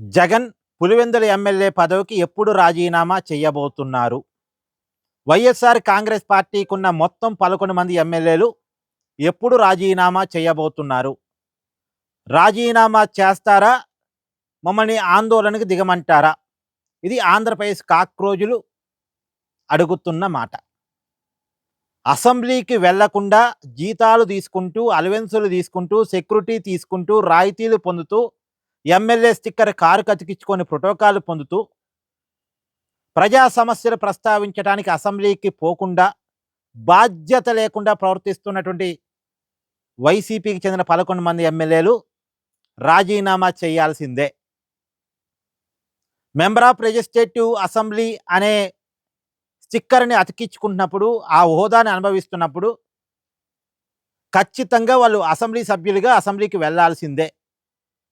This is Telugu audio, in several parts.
జగన్ పులివెందుల ఎమ్మెల్యే పదవికి ఎప్పుడు రాజీనామా చేయబోతున్నారు? వైఎస్ఆర్ కాంగ్రెస్ పార్టీకున్న మొత్తం 11 మంది ఎమ్మెల్యేలు ఎప్పుడు రాజీనామా చేయబోతున్నారు? రాజీనామా చేస్తారా? మమ్మల్ని ఆందోళనకు దిగమంటారా? ఇది ఆంధ్రప్రదేశ్ కాక్రోజులు అడుగుతున్న మాట. అసెంబ్లీకి వెళ్లకుండా జీతాలు తీసుకుంటూ, అలవెన్సులు తీసుకుంటూ, సెక్యూరిటీ తీసుకుంటూ, రాయితీలు పొందుతూ, ఎమ్మెల్యే స్టిక్కర్ కారు కతికించుకొని ప్రోటోకాల్ పొందుతూ, ప్రజా సమస్యలు ప్రస్తావించడానికి అసెంబ్లీకి పోకుండా, బాధ్యత లేకుండా ప్రవర్తిస్తున్నటువంటి వైసీపీకి చెందిన 11 మంది ఎమ్మెల్యేలు రాజీనామా చేయాల్సిందే. మెంబర్ ఆఫ్ లెజిస్లేటివ్ అసెంబ్లీ అనే స్టిక్కర్ని అతికించుకుంటున్నప్పుడు, ఆ హోదాని అనుభవిస్తున్నప్పుడు ఖచ్చితంగా వాళ్ళు అసెంబ్లీ సభ్యులుగా అసెంబ్లీకి వెళ్లాల్సిందే.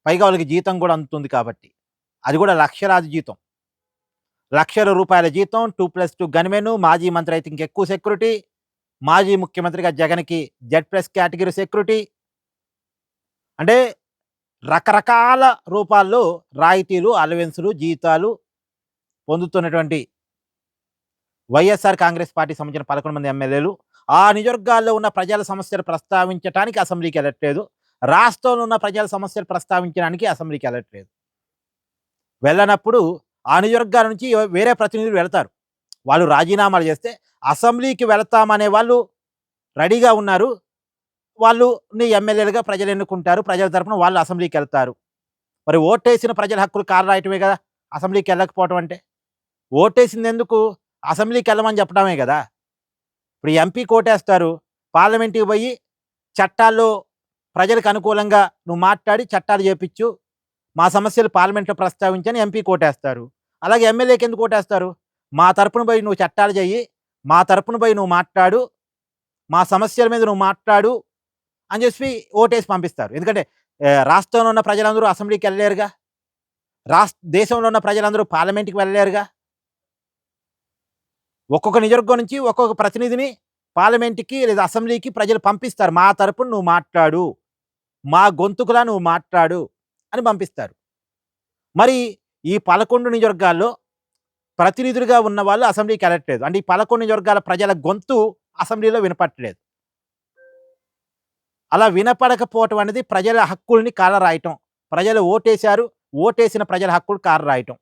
పైగా వాళ్ళకి జీతం కూడా అందుతుంది కాబట్టి. అది కూడా లక్షలాది జీతం. లక్షల రూపాయల జీతం, 2+2 గన్‌మెన్, మాజీ మంత్రి అయితే ఇంకెక్కువ సెక్యూరిటీ, మాజీ ముఖ్యమంత్రిగా జగన్‌కి Z+ కేటగిరీ సెక్యూరిటీ. అంటే రకరకాల రూపాల్లో రాయితీలు, అలవెన్సులు, జీతాలు పొందుతున్నటువంటి వైఎస్ఆర్ కాంగ్రెస్ పార్టీకి సంబంధించిన 11 మంది ఎమ్మెల్యేలు ఆ నియోజకవర్గాల్లో ఉన్న ప్రజల సమస్యలు ప్రస్తావించడానికి అసెంబ్లీకి వెళ్ళట్లేదు. రాష్ట్రంలో ఉన్న ప్రజల సమస్యలు ప్రస్తావించడానికి అసెంబ్లీకి వెళ్ళట్లేదు. వెళ్ళనప్పుడు ఆ నియోజకవర్గాల నుంచి వేరే ప్రతినిధులు వెళ్తారు. వాళ్ళు రాజీనామాలు చేస్తే అసెంబ్లీకి వెళతామనే వాళ్ళు రెడీగా ఉన్నారు. వాళ్ళని ఎమ్మెల్యేలుగా ప్రజలు ఎన్నుకుంటారు. ప్రజల తరపున వాళ్ళు అసెంబ్లీకి వెళ్తారు. మరి ఓటేసిన ప్రజల హక్కులు కాలరాయటమే కదా అసెంబ్లీకి వెళ్ళకపోవటం అంటే. ఓటేసింది ఎందుకు? అసెంబ్లీకి వెళ్ళమని చెప్పడమే కదా. ఇప్పుడు ఎంపీకి ఓటేస్తారు, పార్లమెంట్కి పోయి చట్టాల్లో ప్రజలకు అనుకూలంగా నువ్వు మాట్లాడి చట్టాలు చేపించు, మా సమస్యలు పార్లమెంట్లో ప్రస్తావించని ఎంపీకి ఓటేస్తారు. అలాగే ఎమ్మెల్యేకి ఎందుకు ఓటేస్తారు? మా తరపున పోయి నువ్వు చట్టాలు చెయ్యి, మా తరపున పోయి నువ్వు మాట్లాడు, మా సమస్యల మీద నువ్వు మాట్లాడు అని చెప్పి ఓటేసి పంపిస్తారు. ఎందుకంటే రాష్ట్రంలో ఉన్న ప్రజలందరూ అసెంబ్లీకి వెళ్ళలేరుగా, దేశంలో ఉన్న ప్రజలందరూ పార్లమెంట్కి వెళ్ళలేరుగా. ఒక్కొక్క నియోజకవర్గం నుంచి ఒక్కొక్క ప్రతినిధిని పార్లమెంట్కి లేదా అసెంబ్లీకి ప్రజలు పంపిస్తారు. మా తరపున నువ్వు మాట్లాడు, మా గొంతుకులా నువ్వు మాట్లాడు అని పంపిస్తారు. మరి ఈ 11 నియోజకవర్గాల్లో ప్రతినిధులుగా ఉన్న వాళ్ళు అసెంబ్లీకి వెళ్ళట్లేదు. అంటే ఈ 11 నియోజకవర్గాల ప్రజల గొంతు అసెంబ్లీలో వినపడట్లేదు. అలా వినపడకపోవటం అనేది ప్రజల హక్కుల్ని కాలరాయటం. ప్రజలు ఓటేశారు, ఓటేసిన ప్రజల హక్కులు కాలరాయటం.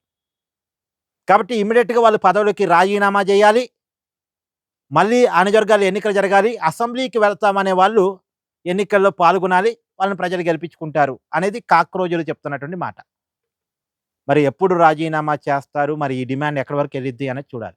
కాబట్టి ఇమ్మీడియట్‌గా వాళ్ళు పదవులకి రాజీనామా చేయాలి. మళ్ళీ ఆ నియోజకవర్గాల్లో ఎన్నికలు జరగాలి. అసెంబ్లీకి వెళ్తామనే వాళ్ళు ఎన్నికల్లో పాల్గొనాలి. వాళ్ళని ప్రజలు గెలిపించుకుంటారు అనేది కాక్రోజులు చెప్తున్నటువంటి మాట. మరి ఎప్పుడు రాజీనామా చేస్తారు? మరి ఈ డిమాండ్ ఎక్కడి వరకు వెళ్ళిద్ది అనేది చూడాలి.